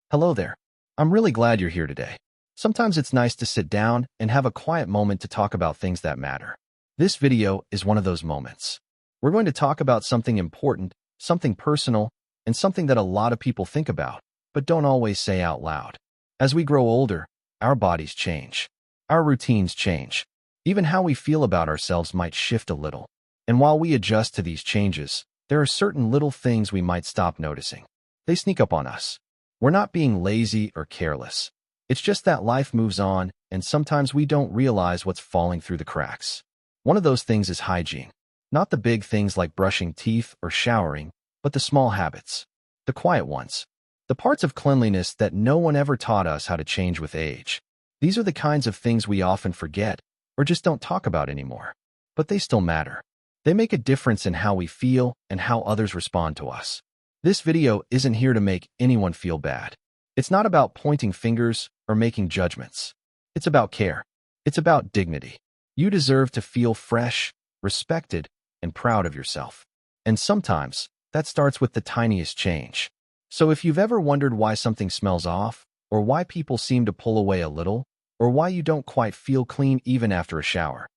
Hello there. I'm really glad you're here today. Sometimes it's nice to sit down and have a quiet moment to talk about things that matter. This video is one of those moments. We're going to talk about something important, something personal, and something that a lot of people think about, but don't always say out loud. As we grow older, our bodies change. Our routines change. Even how we feel about ourselves might shift a little. And while we adjust to these changes, there are certain little things we might stop noticing. They sneak up on us. We're not being lazy or careless. It's just that life moves on, and sometimes we don't realize what's falling through the cracks. One of those things is hygiene. Not the big things like brushing teeth or showering, but the small habits. The quiet ones. The parts of cleanliness that no one ever taught us how to change with age. These are the kinds of things we often forget, or just don't talk about anymore. But they still matter. They make a difference in how we feel and how others respond to us. This video isn't here to make anyone feel bad. It's not about pointing fingers or making judgments. It's about care. It's about dignity. You deserve to feel fresh, respected, and proud of yourself. And sometimes, that starts with the tiniest change. So if you've ever wondered why something smells off, or why people seem to pull away a little, or why you don't quite feel clean even after a shower,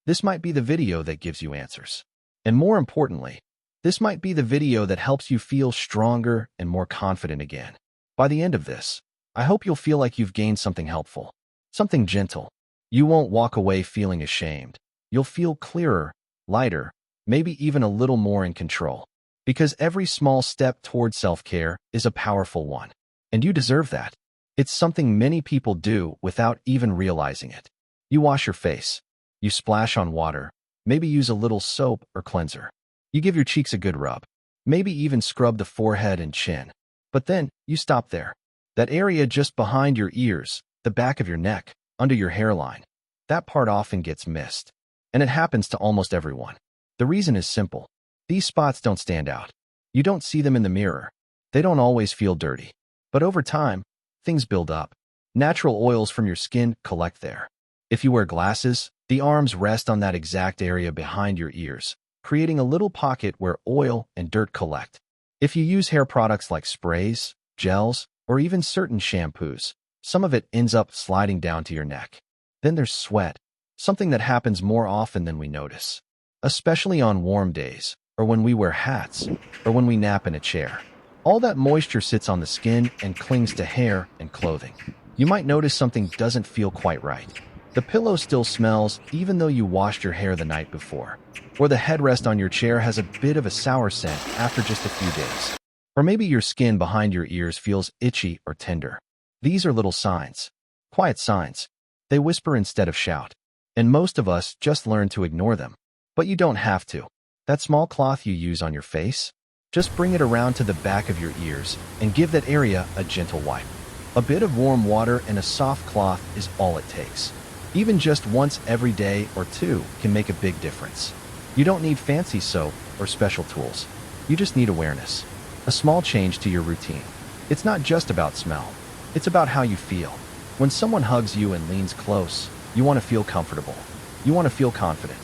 this might be the video that gives you answers. And more importantly, this might be the video that helps you feel stronger and more confident again. By the end of this, I hope you'll feel like you've gained something helpful, something gentle. You won't walk away feeling ashamed. You'll feel clearer, lighter, maybe even a little more in control. Because every small step toward self-care is a powerful one. And you deserve that. It's something many people do without even realizing it. You wash your face. You splash on water. Maybe use a little soap or cleanser. You give your cheeks a good rub. Maybe even scrub the forehead and chin. But then, you stop there. That area just behind your ears, the back of your neck, under your hairline. That part often gets missed. And it happens to almost everyone. The reason is simple. These spots don't stand out. You don't see them in the mirror. They don't always feel dirty. But over time, things build up. Natural oils from your skin collect there. If you wear glasses, the arms rest on that exact area behind your ears, creating a little pocket where oil and dirt collect. If you use hair products like sprays, gels, or even certain shampoos, some of it ends up sliding down to your neck. Then there's sweat, something that happens more often than we notice, especially on warm days, or when we wear hats, or when we nap in a chair. All that moisture sits on the skin and clings to hair and clothing. You might notice something doesn't feel quite right. The pillow still smells even though you washed your hair the night before. Or the headrest on your chair has a bit of a sour scent after just a few days. Or maybe your skin behind your ears feels itchy or tender. These are little signs. Quiet signs. They whisper instead of shout. And most of us just learn to ignore them. But you don't have to. That small cloth you use on your face, just bring it around to the back of your ears and give that area a gentle wipe. A bit of warm water and a soft cloth is all it takes. Even just once every day or two can make a big difference. You don't need fancy soap or special tools. You just need awareness. A small change to your routine. It's not just about smell. It's about how you feel. When someone hugs you and leans close, you want to feel comfortable. You want to feel confident.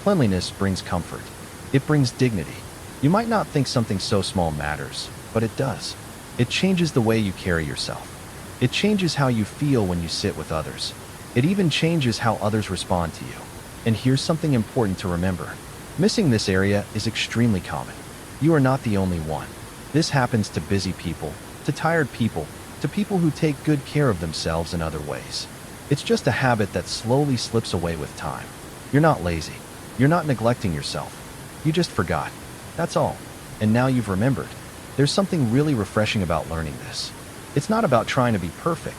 Cleanliness brings comfort. It brings dignity. You might not think something so small matters, but it does. It changes the way you carry yourself. It changes how you feel when you sit with others. It even changes how others respond to you. And here's something important to remember. Missing this area is extremely common. You are not the only one. This happens to busy people, to tired people, to people who take good care of themselves in other ways. It's just a habit that slowly slips away with time. You're not lazy. You're not neglecting yourself. You just forgot. That's all. And now you've remembered. There's something really refreshing about learning this. It's not about trying to be perfect.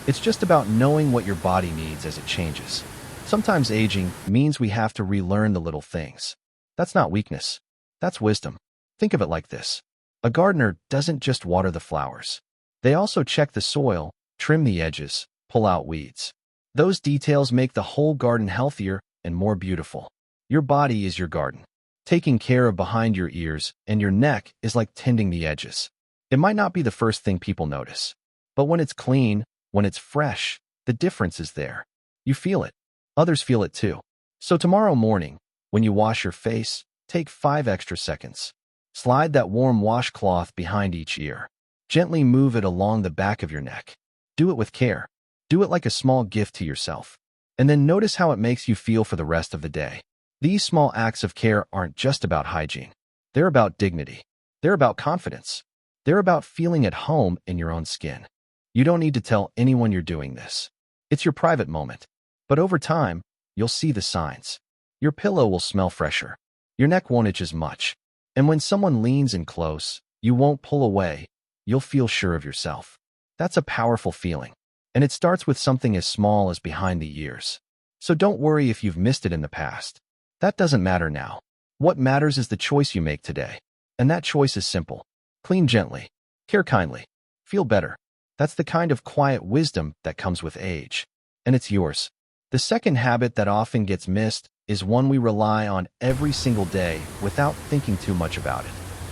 It's just about knowing what your body needs as it changes. Sometimes aging means we have to relearn the little things. That's not weakness. That's wisdom. Think of it like this. A gardener doesn't just water the flowers. They also check the soil, trim the edges, pull out weeds. Those details make the whole garden healthier and more beautiful. Your body is your garden. Taking care of behind your ears and your neck is like tending the edges. It might not be the first thing people notice, but when it's clean, when it's fresh, the difference is there. You feel it. Others feel it too. So tomorrow morning, when you wash your face, take 5 extra seconds. Slide that warm washcloth behind each ear. Gently move it along the back of your neck. Do it with care. Do it like a small gift to yourself. And then notice how it makes you feel for the rest of the day. These small acts of care aren't just about hygiene. They're about dignity. They're about confidence. They're about feeling at home in your own skin. You don't need to tell anyone you're doing this. It's your private moment. But over time, you'll see the signs. Your pillow will smell fresher. Your neck won't itch as much. And when someone leans in close, you won't pull away. You'll feel sure of yourself. That's a powerful feeling. And it starts with something as small as behind the ears. So don't worry if you've missed it in the past. That doesn't matter now. What matters is the choice you make today. And that choice is simple. Clean gently. Care kindly. Feel better. That's the kind of quiet wisdom that comes with age. And it's yours. The second habit that often gets missed is one we rely on every single day without thinking too much about it.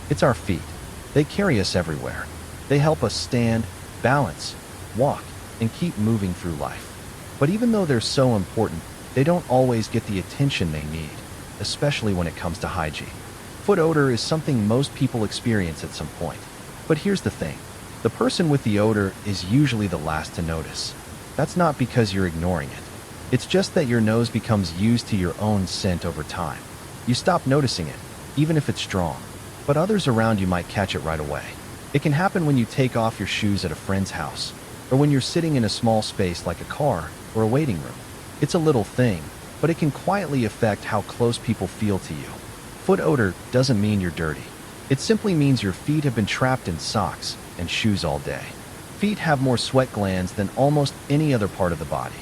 It's our feet. They carry us everywhere. They help us stand, balance, walk, and keep moving through life. But even though they're so important, they don't always get the attention they need, especially when it comes to hygiene. Foot odor is something most people experience at some point. But here's the thing. The person with the odor is usually the last to notice. That's not because you're ignoring it. It's just that your nose becomes used to your own scent over time. You stop noticing it, even if it's strong. But others around you might catch it right away. It can happen when you take off your shoes at a friend's house, or when you're sitting in a small space like a car or a waiting room. It's a little thing, but it can quietly affect how close people feel to you. Foot odor doesn't mean you're dirty. It simply means your feet have been trapped in socks and shoes all day. Feet have more sweat glands than almost any other part of the body.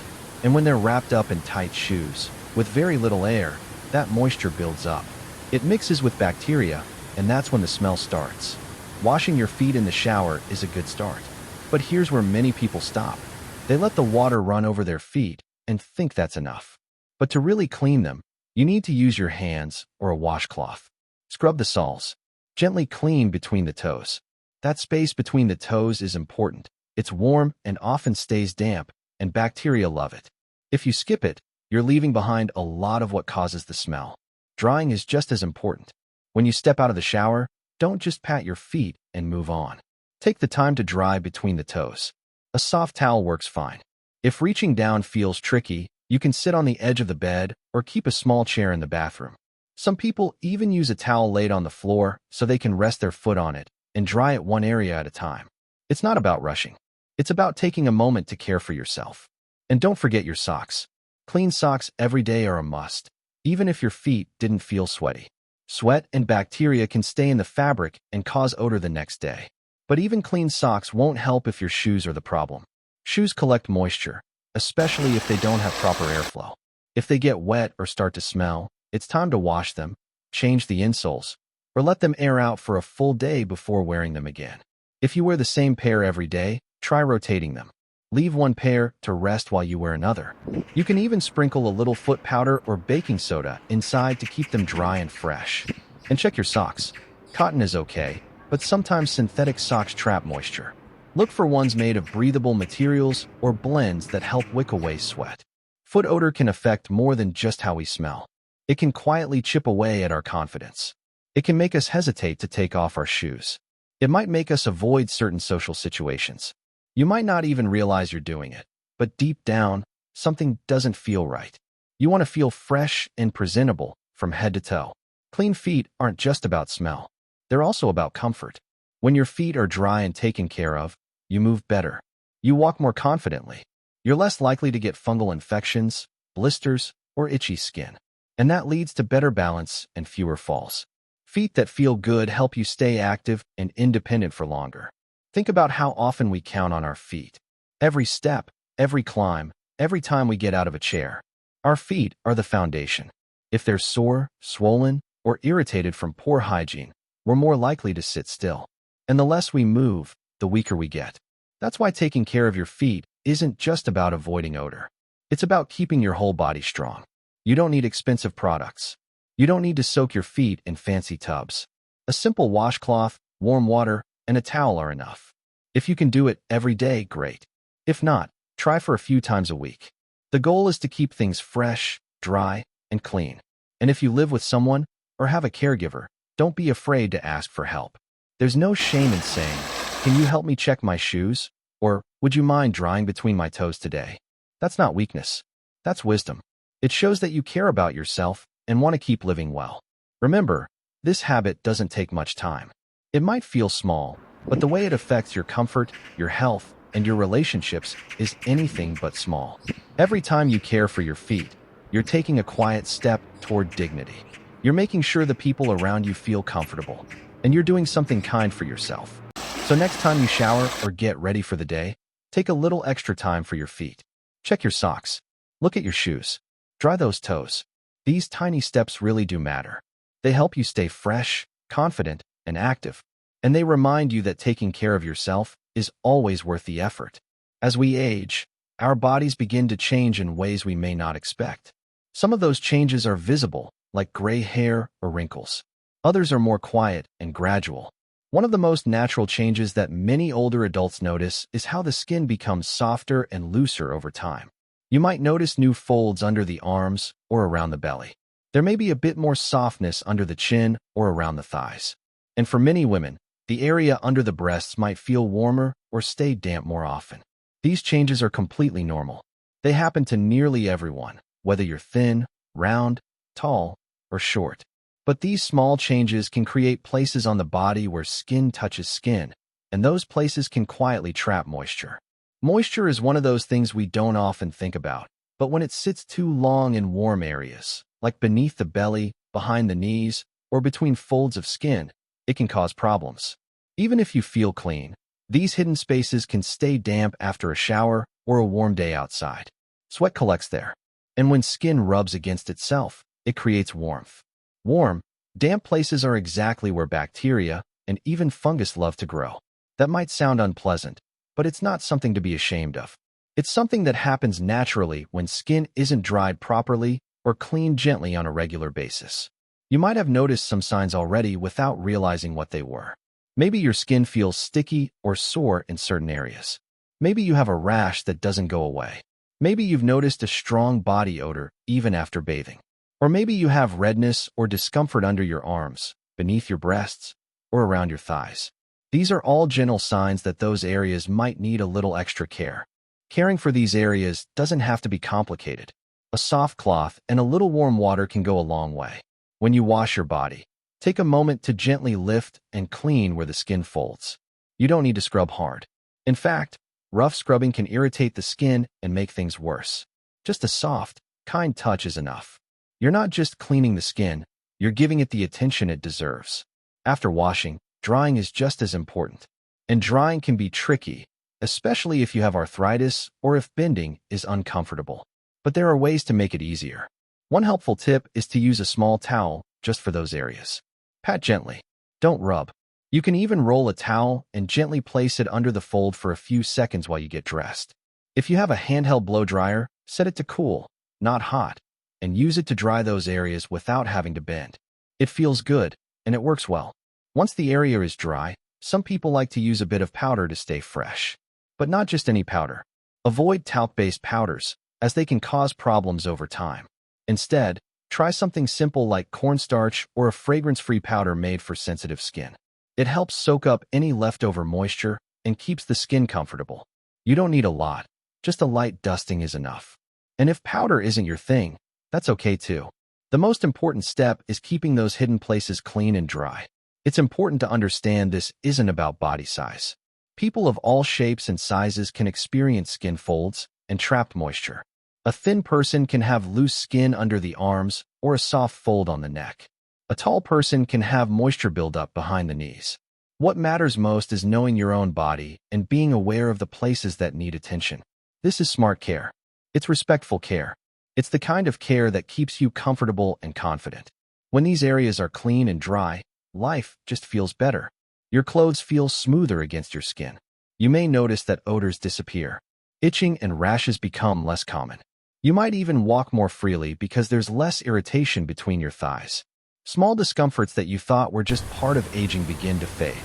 And when they're wrapped up in tight shoes, with very little air, that moisture builds up. It mixes with bacteria, and that's when the smell starts. Washing your feet in the shower is a good start. But here's where many people stop. They let the water run over their feet and think that's enough. But to really clean them, you need to use your hands or a washcloth. Scrub the soles. Gently clean between the toes. That space between the toes is important. It's warm and often stays damp, and bacteria love it. If you skip it, you're leaving behind a lot of what causes the smell. Drying is just as important. When you step out of the shower, don't just pat your feet and move on. Take the time to dry between the toes. A soft towel works fine. If reaching down feels tricky, you can sit on the edge of the bed or keep a small chair in the bathroom. Some people even use a towel laid on the floor so they can rest their foot on it and dry it one area at a time. It's not about rushing. It's about taking a moment to care for yourself. And don't forget your socks. Clean socks every day are a must, even if your feet didn't feel sweaty. Sweat and bacteria can stay in the fabric and cause odor the next day. But even clean socks won't help if your shoes are the problem. Shoes collect moisture, especially if they don't have proper airflow. If they get wet or start to smell, it's time to wash them, change the insoles, or let them air out for a full day before wearing them again. If you wear the same pair every day, try rotating them. Leave one pair to rest while you wear another. You can even sprinkle a little foot powder or baking soda inside to keep them dry and fresh. And check your socks. Cotton is okay, but sometimes synthetic socks trap moisture. Look for ones made of breathable materials or blends that help wick away sweat. Foot odor can affect more than just how we smell. It can quietly chip away at our confidence. It can make us hesitate to take off our shoes. It might make us avoid certain social situations. You might not even realize you're doing it, but deep down, something doesn't feel right. You want to feel fresh and presentable from head to toe. Clean feet aren't just about smell. They're also about comfort. When your feet are dry and taken care of, you move better. You walk more confidently. You're less likely to get fungal infections, blisters, or itchy skin. And that leads to better balance and fewer falls. Feet that feel good help you stay active and independent for longer. Think about how often we count on our feet. Every step, every climb, every time we get out of a chair. Our feet are the foundation. If they're sore, swollen, or irritated from poor hygiene, we're more likely to sit still. And the less we move, the weaker we get. That's why taking care of your feet isn't just about avoiding odor. It's about keeping your whole body strong. You don't need expensive products. You don't need to soak your feet in fancy tubs. A simple washcloth, warm water, and a towel are enough. If you can do it every day, great. If not, try for a few times a week. The goal is to keep things fresh, dry, and clean. And if you live with someone or have a caregiver, don't be afraid to ask for help. There's no shame in saying, "Can you help me check my shoes?" Or, "Would you mind drying between my toes today?" That's not weakness. That's wisdom. It shows that you care about yourself and want to keep living well. Remember, this habit doesn't take much time. It might feel small, but the way it affects your comfort, your health, and your relationships is anything but small. Every time you care for your feet, you're taking a quiet step toward dignity. You're making sure the people around you feel comfortable, and you're doing something kind for yourself. So next time you shower or get ready for the day, take a little extra time for your feet. Check your socks. Look at your shoes. Dry those toes. These tiny steps really do matter. They help you stay fresh, confident, and active. And they remind you that taking care of yourself is always worth the effort. As we age, our bodies begin to change in ways we may not expect. Some of those changes are visible, like gray hair or wrinkles. Others are more quiet and gradual. One of the most natural changes that many older adults notice is how the skin becomes softer and looser over time. You might notice new folds under the arms or around the belly. There may be a bit more softness under the chin or around the thighs. And for many women, the area under the breasts might feel warmer or stay damp more often. These changes are completely normal. They happen to nearly everyone, whether you're thin, round, tall, or short. But these small changes can create places on the body where skin touches skin, and those places can quietly trap moisture. Moisture is one of those things we don't often think about, but when it sits too long in warm areas, like beneath the belly, behind the knees, or between folds of skin, it can cause problems. Even if you feel clean, these hidden spaces can stay damp after a shower or a warm day outside. Sweat collects there, and when skin rubs against itself, it creates warmth. Warm, damp places are exactly where bacteria and even fungus love to grow. That might sound unpleasant, but it's not something to be ashamed of. It's something that happens naturally when skin isn't dried properly or cleaned gently on a regular basis. You might have noticed some signs already without realizing what they were. Maybe your skin feels sticky or sore in certain areas. Maybe you have a rash that doesn't go away. Maybe you've noticed a strong body odor even after bathing. Or maybe you have redness or discomfort under your arms, beneath your breasts, or around your thighs. These are all gentle signs that those areas might need a little extra care. Caring for these areas doesn't have to be complicated. A soft cloth and a little warm water can go a long way. When you wash your body, take a moment to gently lift and clean where the skin folds. You don't need to scrub hard. In fact, rough scrubbing can irritate the skin and make things worse. Just a soft, kind touch is enough. You're not just cleaning the skin, you're giving it the attention it deserves. After washing, drying is just as important. And drying can be tricky, especially if you have arthritis or if bending is uncomfortable. But there are ways to make it easier. One helpful tip is to use a small towel just for those areas. Pat gently. Don't rub. You can even roll a towel and gently place it under the fold for a few seconds while you get dressed. If you have a handheld blow dryer, set it to cool, not hot, and use it to dry those areas without having to bend. It feels good, and it works well. Once the area is dry, some people like to use a bit of powder to stay fresh. But not just any powder. Avoid talc-based powders, as they can cause problems over time. Instead, try something simple like cornstarch or a fragrance-free powder made for sensitive skin. It helps soak up any leftover moisture and keeps the skin comfortable. You don't need a lot, just a light dusting is enough. And if powder isn't your thing, that's okay too. The most important step is keeping those hidden places clean and dry. It's important to understand this isn't about body size. People of all shapes and sizes can experience skin folds and trapped moisture. A thin person can have loose skin under the arms or a soft fold on the neck. A tall person can have moisture buildup behind the knees. What matters most is knowing your own body and being aware of the places that need attention. This is smart care. It's respectful care. It's the kind of care that keeps you comfortable and confident. When these areas are clean and dry, life just feels better. Your clothes feel smoother against your skin. You may notice that odors disappear. Itching and rashes become less common. You might even walk more freely because there's less irritation between your thighs. Small discomforts that you thought were just part of aging begin to fade,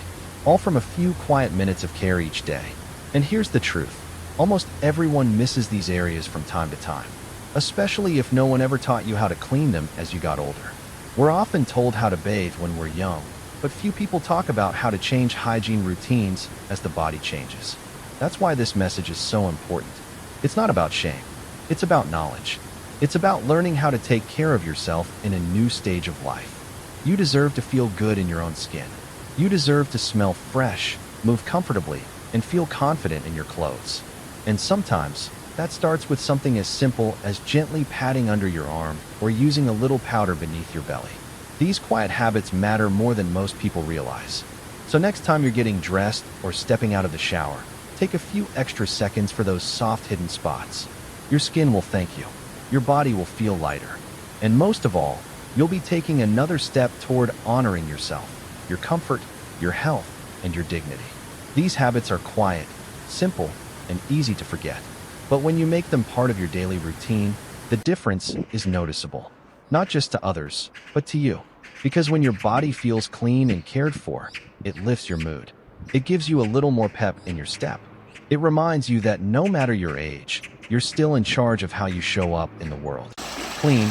all from a few quiet minutes of care each day. And here's the truth. Almost everyone misses these areas from time to time, especially if no one ever taught you how to clean them as you got older. We're often told how to bathe when we're young, but few people talk about how to change hygiene routines as the body changes. That's why this message is so important. It's not about shame. It's about knowledge. It's about learning how to take care of yourself in a new stage of life. You deserve to feel good in your own skin. You deserve to smell fresh, move comfortably, and feel confident in your clothes. And sometimes, that starts with something as simple as gently patting under your arm or using a little powder beneath your belly. These quiet habits matter more than most people realize. So next time you're getting dressed or stepping out of the shower, take a few extra seconds for those soft hidden spots. Your skin will thank you. Your body will feel lighter. And most of all, you'll be taking another step toward honoring yourself, your comfort, your health, and your dignity. These habits are quiet, simple, and easy to forget. But when you make them part of your daily routine, the difference is noticeable. Not just to others, but to you. Because when your body feels clean and cared for, it lifts your mood. It gives you a little more pep in your step. It reminds you that no matter your age, you're still in charge of how you show up in the world. Clean,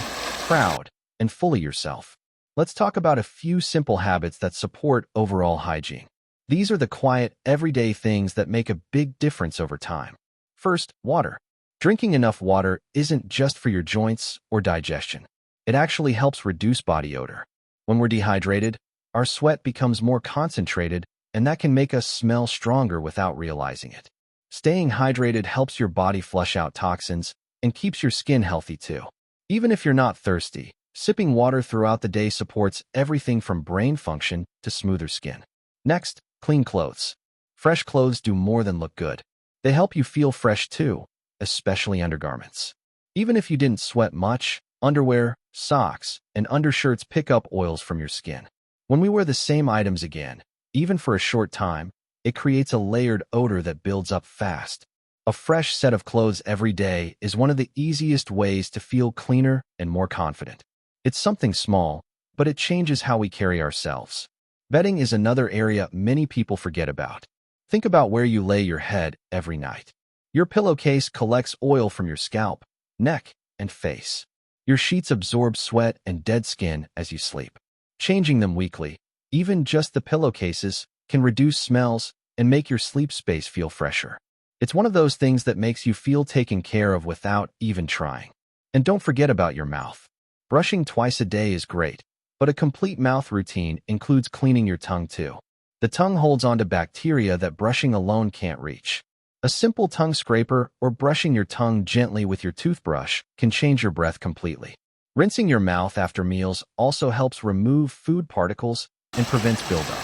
proud, and fully yourself. Let's talk about a few simple habits that support overall hygiene. These are the quiet, everyday things that make a big difference over time. First, water. Drinking enough water isn't just for your joints or digestion. It actually helps reduce body odor. When we're dehydrated, our sweat becomes more concentrated, and that can make us smell stronger without realizing it. Staying hydrated helps your body flush out toxins and keeps your skin healthy too. Even if you're not thirsty, sipping water throughout the day supports everything from brain function to smoother skin. Next, clean clothes. Fresh clothes do more than look good. They help you feel fresh too, especially undergarments. Even if you didn't sweat much, underwear, socks, and undershirts pick up oils from your skin. When we wear the same items again, even for a short time, it creates a layered odor that builds up fast. A fresh set of clothes every day is one of the easiest ways to feel cleaner and more confident. It's something small, but it changes how we carry ourselves. Bedding is another area many people forget about. Think about where you lay your head every night. Your pillowcase collects oil from your scalp, neck, and face. Your sheets absorb sweat and dead skin as you sleep. Changing them weekly, even just the pillowcases, can reduce smells and make your sleep space feel fresher. It's one of those things that makes you feel taken care of without even trying. And don't forget about your mouth. Brushing twice a day is great, but a complete mouth routine includes cleaning your tongue too. The tongue holds onto bacteria that brushing alone can't reach. A simple tongue scraper or brushing your tongue gently with your toothbrush can change your breath completely. Rinsing your mouth after meals also helps remove food particles and prevents buildup.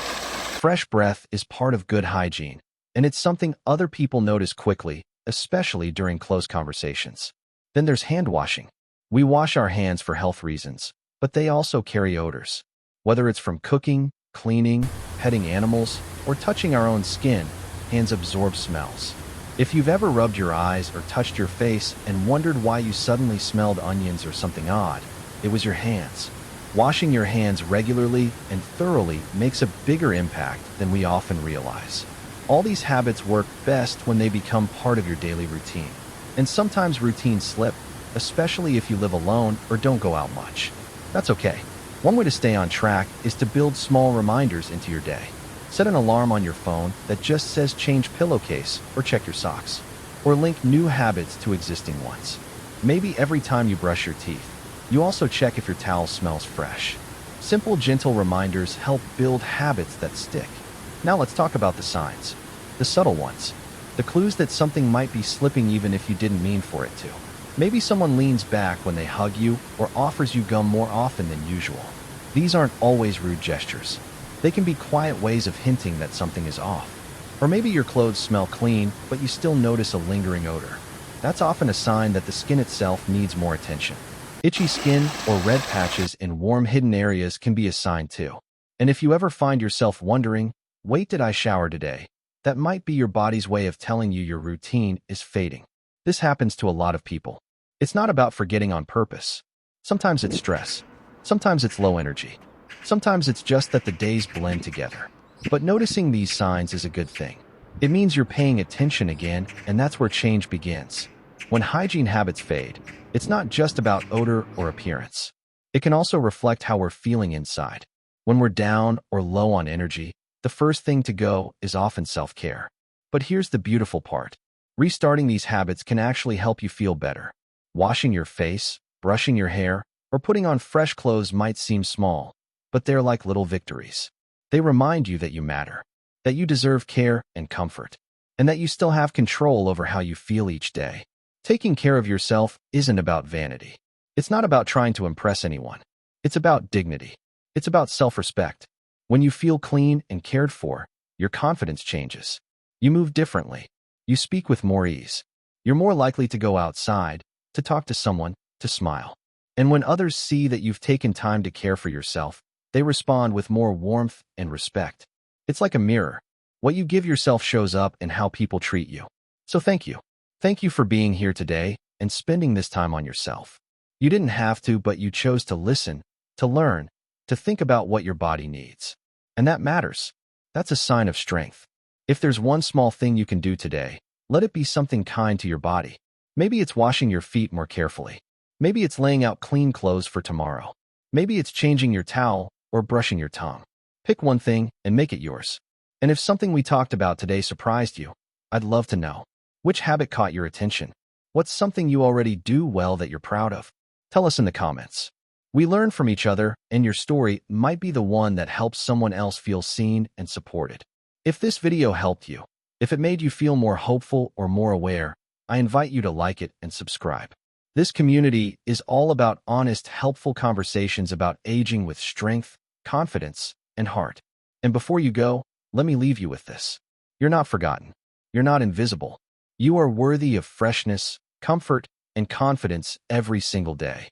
Fresh breath is part of good hygiene, and it's something other people notice quickly, especially during close conversations. Then there's hand washing. We wash our hands for health reasons, but they also carry odors. Whether it's from cooking, cleaning, petting animals, or touching our own skin, hands absorb smells. If you've ever rubbed your eyes or touched your face and wondered why you suddenly smelled onions or something odd, it was your hands. Washing your hands regularly and thoroughly makes a bigger impact than we often realize. All these habits work best when they become part of your daily routine. And sometimes routines slip, especially if you live alone or don't go out much. That's okay. One way to stay on track is to build small reminders into your day. Set an alarm on your phone that just says change pillowcase or check your socks. Or link new habits to existing ones. Maybe every time you brush your teeth, you also check if your towel smells fresh. Simple, gentle reminders help build habits that stick. Now let's talk about the signs. The subtle ones. The clues that something might be slipping even if you didn't mean for it to. Maybe someone leans back when they hug you or offers you gum more often than usual. These aren't always rude gestures. They can be quiet ways of hinting that something is off. Or maybe your clothes smell clean, but you still notice a lingering odor. That's often a sign that the skin itself needs more attention. Itchy skin or red patches in warm hidden areas can be a sign too. And if you ever find yourself wondering, wait, did I shower today? That might be your body's way of telling you your routine is fading. This happens to a lot of people. It's not about forgetting on purpose. Sometimes it's stress. Sometimes it's low energy. Sometimes it's just that the days blend together. But noticing these signs is a good thing. It means you're paying attention again, and that's where change begins. When hygiene habits fade, it's not just about odor or appearance. It can also reflect how we're feeling inside. When we're down or low on energy, the first thing to go is often self-care. But here's the beautiful part. Restarting these habits can actually help you feel better. Washing your face, brushing your hair, or putting on fresh clothes might seem small, but they're like little victories. They remind you that you matter, that you deserve care and comfort, and that you still have control over how you feel each day. Taking care of yourself isn't about vanity. It's not about trying to impress anyone. It's about dignity. It's about self-respect. When you feel clean and cared for, your confidence changes. You move differently. You speak with more ease. You're more likely to go outside, to talk to someone, to smile. And when others see that you've taken time to care for yourself, they respond with more warmth and respect. It's like a mirror. What you give yourself shows up in how people treat you. So thank you. Thank you for being here today and spending this time on yourself. You didn't have to, but you chose to listen, to learn, to think about what your body needs. And that matters. That's a sign of strength. If there's one small thing you can do today, let it be something kind to your body. Maybe it's washing your feet more carefully. Maybe it's laying out clean clothes for tomorrow. Maybe it's changing your towel or brushing your tongue. Pick one thing and make it yours. And if something we talked about today surprised you, I'd love to know. Which habit caught your attention? What's something you already do well that you're proud of? Tell us in the comments. We learn from each other, and your story might be the one that helps someone else feel seen and supported. If this video helped you, if it made you feel more hopeful or more aware, I invite you to like it and subscribe. This community is all about honest, helpful conversations about aging with strength, confidence, and heart. And before you go, let me leave you with this. You're not forgotten. You're not invisible. You are worthy of freshness, comfort, and confidence every single day.